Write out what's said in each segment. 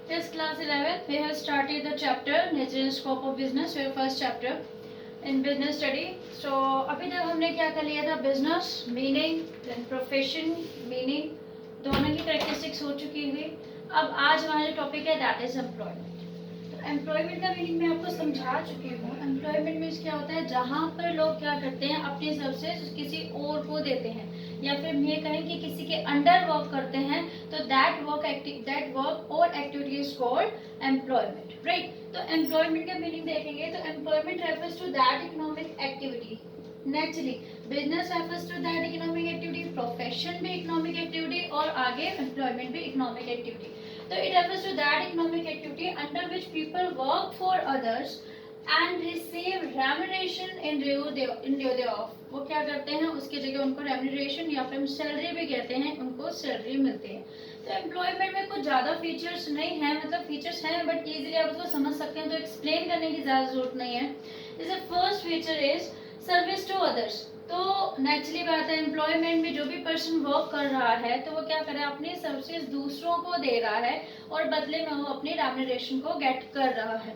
Yes, class 11, we have started the chapter Nature and Scope of Business, your first chapter in business study. So अभी तक हमने क्या कर लिया था, business meaning, then profession meaning, दोनों की कैरेक्टरिस्टिक्स हो चुकी हुई. अब आज हमारा टॉपिक है दैट इज एम्प्लॉयमेंट. एम्प्लॉयमेंट का मीनिंग मैं आपको समझा चुकी हूँ. एम्प्लॉयमेंट मीन्स क्या होता है, जहाँ पर लोग क्या करते हैं, अपनी सर्विसेज किसी और को देते हैं, या फिर हम ये कहें कि किसी के अंडर वर्क करते हैं, तो दैट वर्क और activity is called employment, right. तो एम्प्लॉयमेंट का मीनिंग देखेंगे तो employment refers to that economic activity. Naturally business refers to that economic activity, profession भी इकोनॉमिक एक्टिविटी, और आगे एम्प्लॉयमेंट भी economic activity. So it refers to that economic activity under which people work for others and receive remuneration in lieu thereof. वो क्या करते हैं, उसकी जगह उनको remuneration या फिर सैलरी भी कहते हैं, उनको सैलरी मिलती है. तो एम्प्लॉयमेंट में कुछ ज़्यादा फीचर्स नहीं है, मतलब फीचर्स हैं बट इजीली आप उसको समझ सकते हैं, तो एक्सप्लेन करने की ज़्यादा जरूरत नहीं है. जैसे first feature is service to others. तो नेचुरली बात है, एम्प्लॉयमेंट में जो भी पर्सन वर्क कर रहा है तो वो क्या करे, अपनी सर्विसेज दूसरों को दे रहा है और बदले में वो अपनी रेम्यूनरेशन को गेट कर रहा है.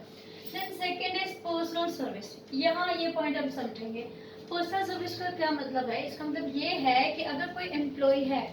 Then second is personal service. यहाँ ये पॉइंट हम समझेंगे. पर्सनल सर्विस का क्या मतलब है, इसका मतलब ये है कि अगर कोई एम्प्लॉय है,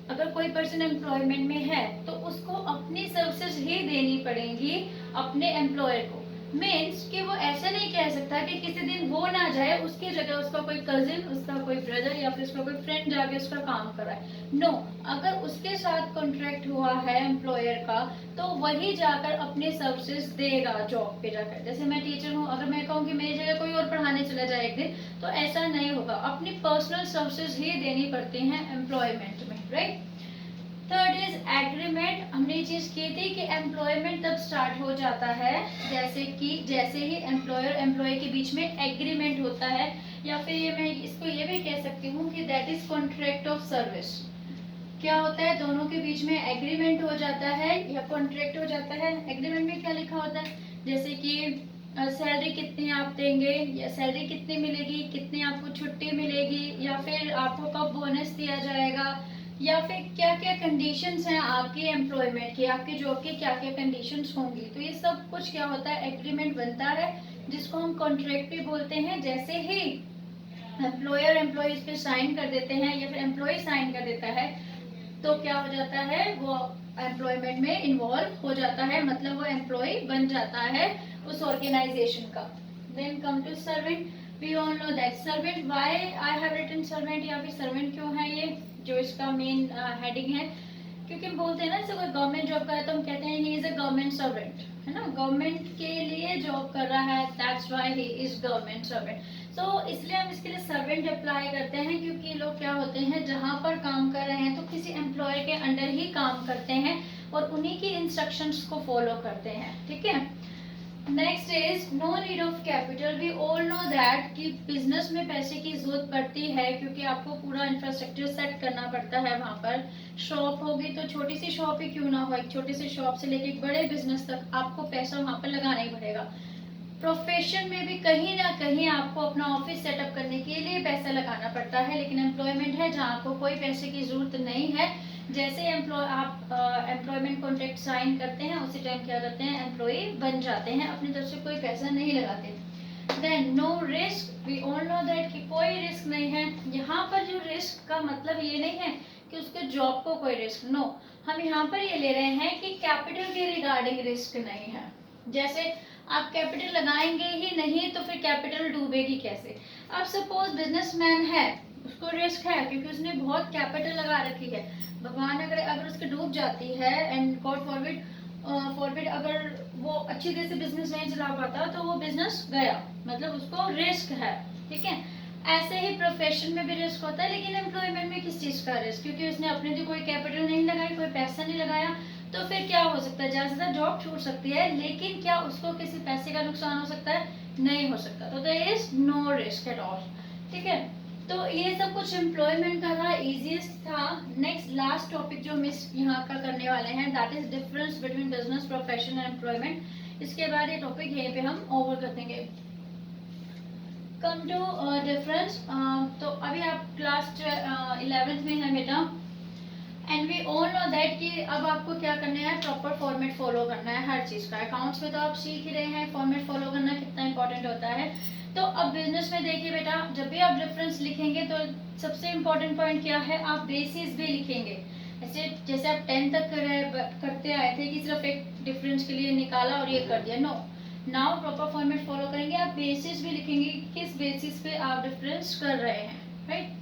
अगर कोई पर्सन एम्प्लॉयमेंट में है तो उसको अपनी सर्विसेज ही देनी पड़ेंगी अपने एम्प्लॉयर को. मीन्स कि वो ऐसा नहीं कह सकता कि किसी दिन वो ना जाए, उसकी जगह उसका कोई कजिन, उसका कोई ब्रदर या फिर उसका कोई फ्रेंड जाके उसका काम कराए. नो, अगर उसके साथ कॉन्ट्रैक्ट हुआ है एम्प्लॉयर का तो वही जाकर अपनी सर्विसेज देगा जॉब पे जाकर. जैसे मैं टीचर हूँ, अगर मैं कहूँ कि मेरी जगह कोई और पढ़ाने चला जाए एक दिन, तो ऐसा नहीं होगा, अपनी पर्सनल सर्विसेज ही देनी पड़ती हैं एम्प्लॉयमेंट में, राइट. Third is agreement. हमने ये चीज की थी कि एम्प्लॉयमेंट तब स्टार्ट हो जाता है जैसे ही एम्प्लॉयर एम्प्लॉय के बीच में एग्रीमेंट होता है, या फिर ये मैं इसको ये भी कह सकती हूँ कि that is contract of service. क्या होता है, दोनों के बीच में एग्रीमेंट हो जाता है या कॉन्ट्रैक्ट हो जाता है. एग्रीमेंट में क्या लिखा होता है, जैसे कि सैलरी कितनी आप देंगे, या सैलरी कितनी मिलेगी, कितनी आपको छुट्टी मिलेगी, या फिर आपको कब बोनस दिया जाएगा, या फिर क्या क्या कंडीशंस हैं आपकी एम्प्लॉयमेंट की, आपकी जॉब की क्या क्या कंडीशंस होंगी. तो ये सब कुछ क्या होता है, एग्रीमेंट बनता है, जिसको हम कॉन्ट्रैक्ट भी बोलते हैं. जैसे ही एम्प्लॉयर एम्प्लॉय इस पे साइन कर देते हैं या फिर एम्प्लॉय साइन कर देता है तो क्या हो जाता है, वो एम्प्लॉयमेंट में इन्वॉल्व हो जाता है, मतलब वो एम्प्लॉय बन जाता है उस ऑर्गेनाइजेशन का. Then come to servant. We all know that servant, why I have written servant, या फिर सर्वेंट क्यों है ये जो इसका मेन हेडिंग है, क्योंकि हम बोलते हैं ना, जैसे कोई गवर्नमेंट जॉब कर रहा है तो हम कहते हैं he is a government servant, है ना, गवर्नमेंट के लिए जॉब कर रहा है, that's why he is government servant. तो इसलिए हम इसके लिए सर्वेंट अप्लाई करते हैं, क्योंकि लोग क्या होते हैं, जहाँ पर काम कर रहे हैं तो किसी एम्प्लॉयर के अंडर ही काम करते हैं और उन्हीं की इंस्ट्रक्शंस को फॉलो करते हैं, ठीक है. Next is no need of capital. We all know that कि बिजनेस में पैसे की जरूरत पड़ती है, क्योंकि आपको पूरा इंफ्रास्ट्रक्चर सेट करना पड़ता है. वहाँ पर शॉप होगी तो छोटी सी शॉप ही क्यों ना हो, एक छोटी सी शॉप से लेके एक बड़े बिजनेस तक आपको पैसा वहाँ पर लगाना ही पड़ेगा. प्रोफेशन में भी कहीं ना कहीं आपको अपना ऑफिस सेटअप करने के लिए पैसा लगाना पड़ता है, लेकिन एम्प्लॉयमेंट है जहाँ आपको कोई पैसे की जरूरत नहीं है. जैसे आप एम्प्लॉयमेंट कॉन्ट्रैक्ट साइन करते हैं उसी टाइम क्या करते हैं, एम्प्लॉय बन जाते हैं, अपनी तरफ से कोई पैसा नहीं लगाते. Then no risk. We all know that कि कोई रिस्क नहीं है. यहाँ पर जो रिस्क का मतलब ये नहीं है कि उसके जॉब को कोई रिस्क, नो. हम यहाँ पर ये ले रहे हैं कि कैपिटल के रिगार्डिंग रिस्क नहीं है. जैसे आप कैपिटल लगाएंगे ही नहीं तो फिर कैपिटल डूबेगी कैसे. अब सपोज बिजनेसमैन है, उसको रिस्क है क्योंकि उसने बहुत कैपिटल लगा रखी है. भगवान अगर उसकी डूब जाती है, एंड गॉड फॉरबिड अगर वो अच्छी तरह से बिजनेस नहीं चला पाता तो वो बिजनेस गया, मतलब उसको रिस्क है, ठीक है. ऐसे ही प्रोफेशन में भी रिस्क होता है, लेकिन एम्प्लॉयमेंट में किस चीज का रिस्क, क्योंकि उसने अपने लिए कोई कैपिटल नहीं लगाई, कोई पैसा नहीं लगाया, तो फिर क्या हो सकता है, ज्यादा से ज्यादा जॉब छूट सकती है, लेकिन क्या उसको किसी पैसे का नुकसान हो सकता है, नहीं हो सकता. तो there is no risk at all, ठीक है. तो ये सब कुछ एम्प्लॉयमेंट का था, इजीएस्ट था. नेक्स्ट लास्ट टॉपिक जो मिस यहाँ का करने वाले हैं, that is difference between business, profession and employment. इसके बाद ये टॉपिक यहीं पे हम ओवर कर देंगे. Come to difference. तो अभी आप क्लास 11th में है बेटा. And we all know that कि अब आपको क्या करना है, प्रॉपर फॉर्मेट फॉलो करना है हर चीज़ का। अकाउंट्स में तो आप सीख ही रहे हैं फॉर्मेट फॉलो करना कितना इंपॉर्टेंट होता है। तो अब बिजनेस में देखिए बेटा, जब भी आप डिफरेंस लिखेंगे तो सबसे इम्पोर्टेंट पॉइंट क्या है, आप बेसिस भी लिखेंगे। जैसे आप 10 तक करते आए थे कि सिर्फ एक डिफरेंस के लिए निकाला और ये कर दिया, no. Now proper format follow करेंगे, आप बेसिस भी लिखेंगे किस बेसिस पे आप डिफरेंस कर रहे हैं, राइट।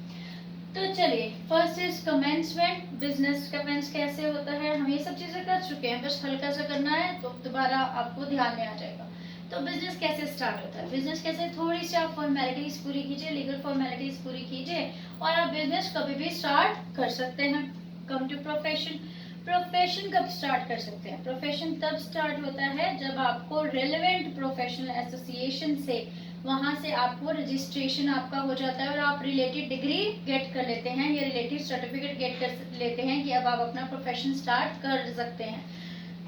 तो चलिए, first is commencement. Business commence कैसे होता है, हम ये सब चीजें कर चुके हैं, बस हल्का सा करना है तो दोबारा आपको ध्यान में आ जाएगा। तो बिजनेस कैसे स्टार्ट होता है, बिजनेस कैसे, थोड़ी सी आप फॉर्मेलिटीज पूरी कीजिए, लीगल फॉर्मेलिटीज पूरी कीजिए और आप बिजनेस कभी भी स्टार्ट कर सकते हैं। Come to profession. प्रोफेशन कब स्टार्ट कर सकते हैं, प्रोफेशन तब स्टार्ट होता है जब आपको रेलेवेंट प्रोफेशनल एसोसिएशन से, वहां से आपको रजिस्ट्रेशन आपका हो जाता है और आप रिलेटेड डिग्री गेट कर लेते हैं या रिलेटेड सर्टिफिकेट गेट कर लेते हैं कि अब आप अपना प्रोफेशन स्टार्ट कर सकते हैं।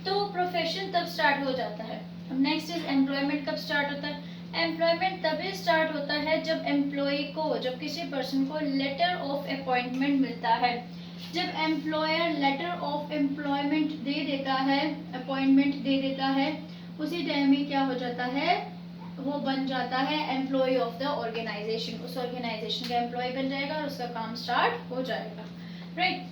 तो प्रोफेशन तब स्टार्ट हो जाता है। Next is employment. कब स्टार्ट होता है, एम्प्लॉयमेंट तभी स्टार्ट होता है जब एम्प्लॉय को, जब किसी पर्सन को लेटर ऑफ अपॉइंटमेंट मिलता है। जब एम्प्लॉयर लेटर ऑफ एम्प्लॉयमेंट दे देता है, अपॉइंटमेंट दे देता है, उसी टाइम में क्या हो जाता है, वो बन जाता है एम्प्लॉय ऑफ द ऑर्गेनाइजेशन। उस ऑर्गेनाइजेशन का एम्प्लॉय बन जाएगा और उसका काम स्टार्ट हो जाएगा, right.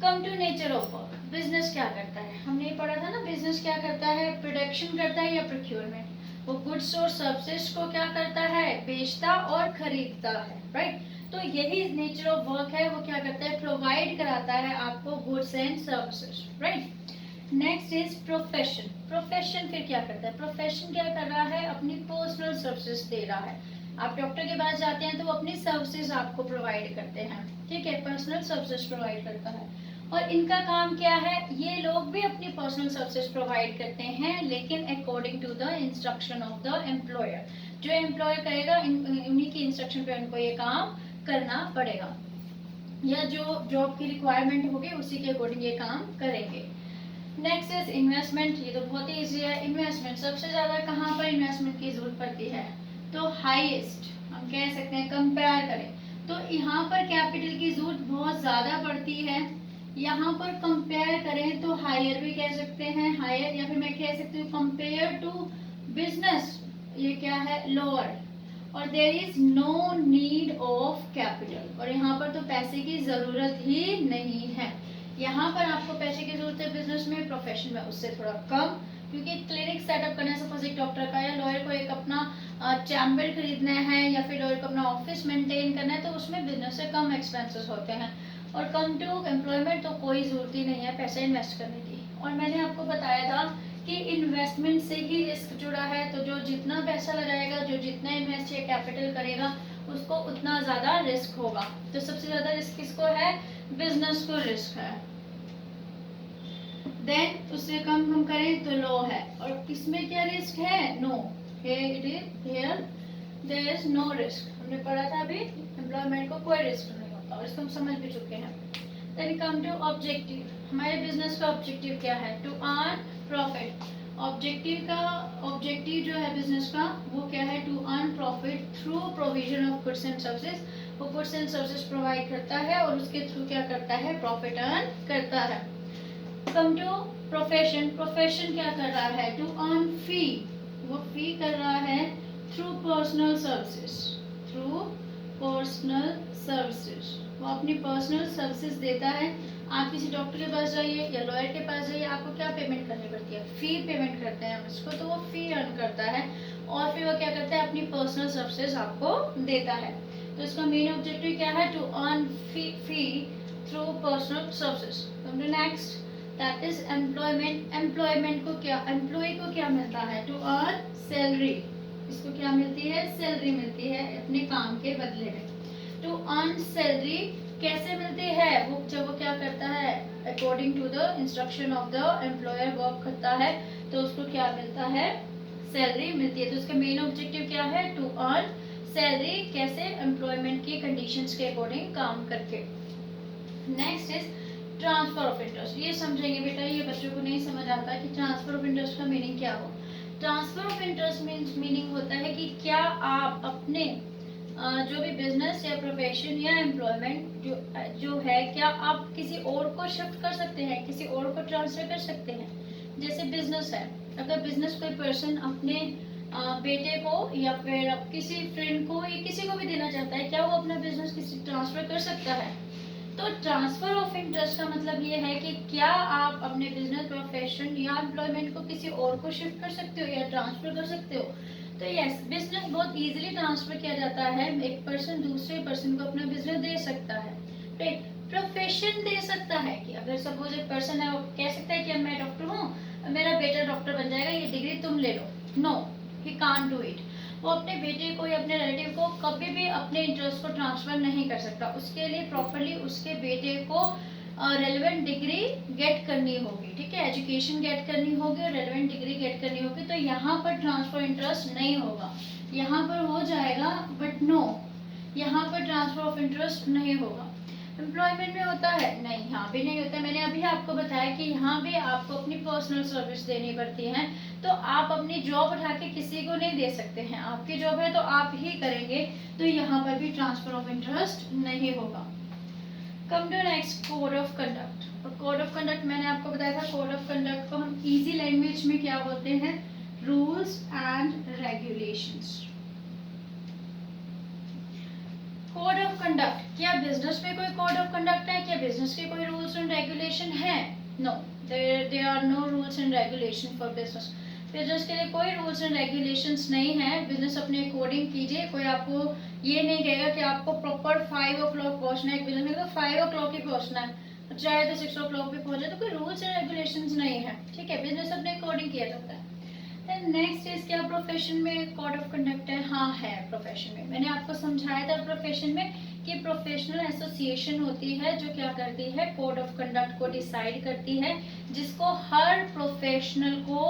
Come to nature of work. Business क्या करता है, हमने ये पढ़ा था ना, बिजनेस क्या करता है, प्रोडक्शन करता है या प्रोक्योरमेंट। वो गुड्स और सर्विसेज को क्या करता है, बेचता और खरीदता है, राइट। तो यही नेचर ऑफ वर्क है, वो क्या करता है, प्रोवाइड कराता है आपको goods and services, right. Next is profession. Profession फिर क्या करता है, प्रोफेशन क्या कर रहा है, अपनी पर्सनल सर्विसेज दे रहा है। आप डॉक्टर के पास जाते हैं तो वो अपनी सर्विसेज आपको प्रोवाइड करते हैं, ठीक है, पर्सनल सर्विसेज प्रोवाइड करता है। और इनका काम क्या है, ये लोग भी अपनी पर्सनल सर्विसेज प्रोवाइड करते हैं, लेकिन according to the instruction of the employer. जो एम्प्लॉयर करेगा उन्हीं की इंस्ट्रक्शन पे उनको ये काम करना पड़ेगा, या जो जॉब की रिक्वायरमेंट होगी उसी के अकॉर्डिंग ये काम करेंगे। Next is investment. ये तो बहुत ही इजी है। इन्वेस्टमेंट सबसे ज्यादा कहाँ पर इन्वेस्टमेंट की जरूरत पड़ती है, तो हाईएस्ट, हम कह सकते हैं कंपेयर करें तो यहाँ पर कैपिटल की जरूरत बहुत ज्यादा पड़ती है। यहाँ पर कंपेयर करें तो हायर भी कह सकते हैं, हायर, या फिर मैं कह सकती हूँ कंपेयर टू बिजनेस, ये क्या है, लोअर। और there is no need of capital, और यहाँ पर तो पैसे की जरूरत ही नहीं है। यहाँ पर आपको पैसे की जरूरत है बिजनेस में, प्रोफेशन में उससे थोड़ा कम, क्योंकि क्लिनिक सेटअप करना है, सपोज एक डॉक्टर का या लॉयर को एक अपना चैम्बर खरीदना है या फिर लॉयर को अपना ऑफिस मेंटेन करना है, तो उसमें बिजनेस से कम एक्सपेंसेस होते हैं। और कम टू एम्प्लॉयमेंट तो कोई जरूरत ही नहीं है पैसे इन्वेस्ट करने की। और मैंने आपको बताया था कि इन्वेस्टमेंट से ही रिस्क जुड़ा है, तो जो जितना पैसा लगाएगा, जो जितना इन्वेस्ट या कैपिटल करेगा, उसको उतना ज़्यादा रिस्क होगा। तो सबसे ज़्यादा रिस्क किसको है, बिजनेस को रिस्क है। देन उससे कम हम करें तो लो है, और किसमें क्या रिस्क है, no, here there is no risk. हमने पढ़ा था अभी, एम्प्लॉयमेंट को कोई रिस्क नहीं होता, और इसको हम समझ भी चुके हैं। Then come to objective. हमारे बिजनेस का ऑब्जेक्टिव क्या है, टू अर्न प्रॉफिट। ऑब्जेक्टिव जो है बिजनेस का वो क्या है, to earn profit through provision of goods and services. वो गुड्स एंड सर्विसेज प्रोवाइड करता है और उसके थ्रू क्या करता है, प्रॉफिट अर्न करता है। कम टू प्रोफेशन। प्रोफेशन क्या कर रहा है, टू अर्न फी। वो फी कर रहा है through personal services, through personal services. वो अपनी पर्सनल सर्विसेज देता है। आप किसी डॉक्टर के पास जाइए या लॉयर के पास जाइए, आपको क्या पेमेंट करनी पड़ती है, फी पेमेंट करते हैं हम इसको, तो वो फी अर्न करता है और फिर वो क्या करता है, अपनी पर्सनल सर्विसेज आपको देता है। तो इसका मेन ऑब्जेक्टिव क्या है, to earn fee through personal services. Next that is employment. Employment को क्या, एम्प्लॉय को क्या मिलता है, टू अर्न सैलरी। इसको क्या मिलती है, सैलरी मिलती है अपने काम के बदले में। टू अर्न सैलरी कैसे मिलती है, वो जब वो क्या करता है, according to the instruction of the employer work करता है, तो उसको क्या मिलता है, सैलरी मिलती है। तो इसका मेन ऑब्जेक्टिव क्या है, टू अर्न सैलरी, कैसे, एम्प्लॉयमेंट की कंडीशंस के अकॉर्डिंग काम करके। Next is transfer of interest. ये समझेंगे बेटा, ये बच्चों को नहीं समझ आता कि ट्रांसफर ऑफ इंटरेस्ट का मीनिंग क्या हो। ट्रांसफर ऑफ इंटरेस्ट मीनिंग होता है कि क्या आप अपने जो भी बिजनेस या प्रोफेशन या एम्प्लॉयमेंट जो है, क्या आप किसी और को शिफ्ट कर सकते हैं, किसी और को ट्रांसफर कर सकते हैं? जैसे बिजनेस है, अगर बिजनेस कोई पर्सन अपने बेटे को या फिर किसी फ्रेंड को या किसी को भी देना चाहता है, क्या वो अपना बिजनेस किसी ट्रांसफर कर सकता है? तो ट्रांसफर ऑफ इंटरेस्ट का मतलब ये है कि क्या आप अपने बिजनेस, प्रोफेशन या एम्प्लॉयमेंट को किसी और को शिफ्ट कर सकते हो या ट्रांसफर कर सकते हो। तो यस, बिजनेस बहुत इजीली ट्रांसफर किया जाता है, एक पर्सन दूसरे पर्सन को अपना बिजनेस दे सकता है, राइट। प्रोफेशन दे सकता है कि अगर सपोज एक पर्सन है, वो कह सकता है कि मैं डॉक्टर हूँ, मेरा बेटा डॉक्टर बन जाएगा, ये डिग्री तुम ले लो। No, he can't do it. वो अपने बेटे को या अपने रिलेटिव को कभी भी अपने इंटरेस्ट को ट्रांसफर नहीं कर सकता। उसके लिए प्रॉपरली उसके बेटे को रेलेवेंट डिग्री गेट करनी होगी, ठीक है, एजुकेशन गेट करनी होगी और रेलेवेंट डिग्री गेट करनी होगी। तो यहाँ पर ट्रांसफर इंटरेस्ट नहीं होगा, यहाँ पर हो जाएगा, बट नो, यहाँ पर ट्रांसफर ऑफ इंटरेस्ट नहीं होगा। एम्प्लॉयमेंट में होता है? नहीं, यहाँ भी नहीं होता। मैंने अभी आपको बताया कि यहाँ भी आपको अपनी पर्सनल सर्विस देनी पड़ती है, तो आप अपनी जॉब उठा के किसी को नहीं दे सकते हैं, आपकी जॉब है तो आप ही करेंगे, तो यहाँ पर भी ट्रांसफर ऑफ इंटरेस्ट नहीं होगा। Come to next, code of conduct. और कोड ऑफ कंडक्ट मैंने आपको बताया था, कोड ऑफ कंडक्ट को हम इजी लैंग्वेज में क्या बोलते हैं? Rules and regulations. Code of conduct, क्या बिजनेस में कोई कोड ऑफ कंडक्ट है? क्या बिजनेस के कोई रूल्स एंड रेगुलेशन है? No, there are no rules and regulation for business. Business के लिए कोई रूल्स एंड रेगुलेशंस नहीं है। बिजनेस अपने अकॉर्डिंग कीजिए, कोई आपको ये नहीं कहेगा कि आपको प्रॉपर 5 o'clock पहुंचना है। बिजनेस में तो 5 o'clock ही पहुंचना है, चाहे तो 6 o'clock भी पहुंचे, तो कोई रूल्स एंड रेगुलेशंस नहीं है, ठीक है। बिजनेस अपने अकॉर्डिंग किया जाता है। नेक्स्ट इज, क्या प्रोफेशन में कोड ऑफ कंडक्ट है? हाँ है, प्रोफेशन में। मैंने आपको समझाया था प्रोफेशन में कि प्रोफेशनल एसोसिएशन होती है जो क्या करती है? कोड ऑफ कंडक्ट को डिसाइड करती है, जिसको हर प्रोफेशनल को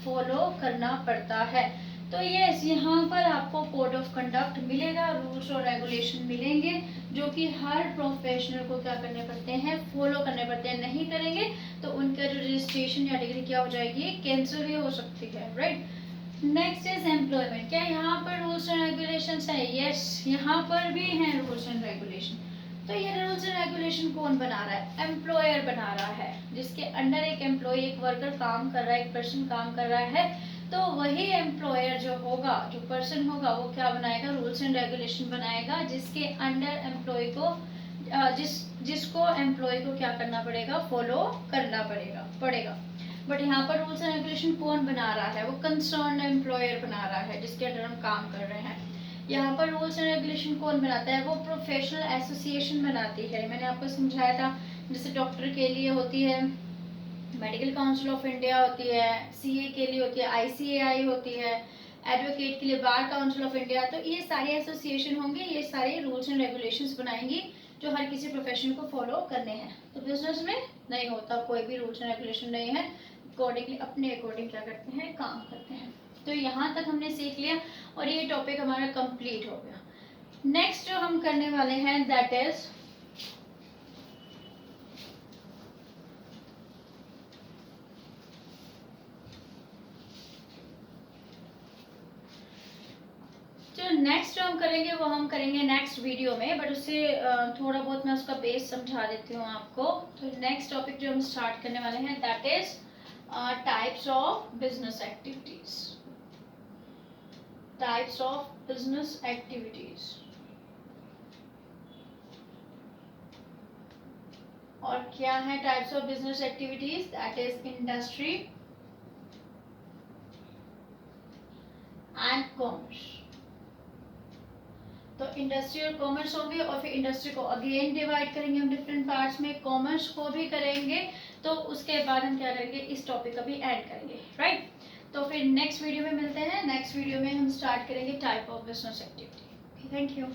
फॉलो करना पड़ता है। तो यस, यहाँ पर आपको कोड ऑफ कंडक्ट मिलेगा, रूल्स और रेगुलेशन मिलेंगे, जो कि हर प्रोफेशनल को क्या करने पड़ते हैं? फॉलो करने पड़ते हैं। नहीं करेंगे तो उनका जो रजिस्ट्रेशन या डिग्री क्या हो जाएगी? कैंसिल भी हो सकती है, राइट। Next is employment. क्या यहाँ पर रूल्स एंड रेगुलेशन है? यस, यहाँ पर भी हैं रूल्स एंड रेगुलेशन। तो ये रूल्स एंड रेगुलेशन कौन बना रहा है? एम्प्लॉयर बना रहा है, जिसके अंडर एक एम्प्लॉय, एक वर्कर काम कर रहा है, एक पर्सन काम कर रहा है। तो वही एम्प्लॉयर जो होगा, जो पर्सन होगा, वो क्या बनाएगा? रूल्स एंड रेगुलेशन बनाएगा, जिसके अंडर एम्प्लॉय को जिसको एम्प्लॉय को क्या करना पड़ेगा? फॉलो करना पड़ेगा। बट यहाँ पर रूल्स एंड रेगुलेशन कौन बना रहा है? वो कंसर्न एम्प्लॉयर बना रहा है, जिसके अंडर हम काम कर रहे हैं। यहाँ पर रूल्स एंड रेगुलेशन कौन बनाता है? वो प्रोफेशनल एसोसिएशन बनाती है। मैंने आपको समझाया था, जैसे डॉक्टर के लिए होती है मेडिकल काउंसिल ऑफ इंडिया होती है, सीए के लिए होती है ICAI होती है, एडवोकेट के लिए बार काउंसिल ऑफ इंडिया। तो ये सारे एसोसिएशन होंगे, ये सारे रूल्स एंड रेगुलेशंस बनाएंगी, जो हर किसी प्रोफेशन को फॉलो करने हैं। तो बिजनेस में नहीं होता, कोई भी रूल्स एंड रेगुलेशन नहीं है, अकॉर्डिंगली अपने अकॉर्डिंग क्या करते हैं? काम करते हैं। तो यहाँ तक हमने सीख लिया और ये टॉपिक हमारा कंप्लीट हो गया। नेक्स्ट जो हम करने वाले हैं, दैट इज नेक्स्ट जो हम करेंगे वो हम करेंगे नेक्स्ट वीडियो में, बट उससे थोड़ा बहुत मैं उसका बेस समझा देती हूँ आपको। तो नेक्स्ट टॉपिक जो हम स्टार्ट करने वाले हैं, that is types of business activities. Types of business activities. और क्या है types of business activities? That is industry and commerce. तो इंडस्ट्री और कॉमर्स होंगे, और फिर इंडस्ट्री को अगेन डिवाइड करेंगे हम डिफरेंट पार्ट्स में, कॉमर्स को भी करेंगे। तो उसके बाद हम क्या करेंगे? इस टॉपिक का भी ऐड करेंगे, राइट। तो फिर नेक्स्ट वीडियो में मिलते हैं। नेक्स्ट वीडियो में हम स्टार्ट करेंगे type of business activity. Thank you.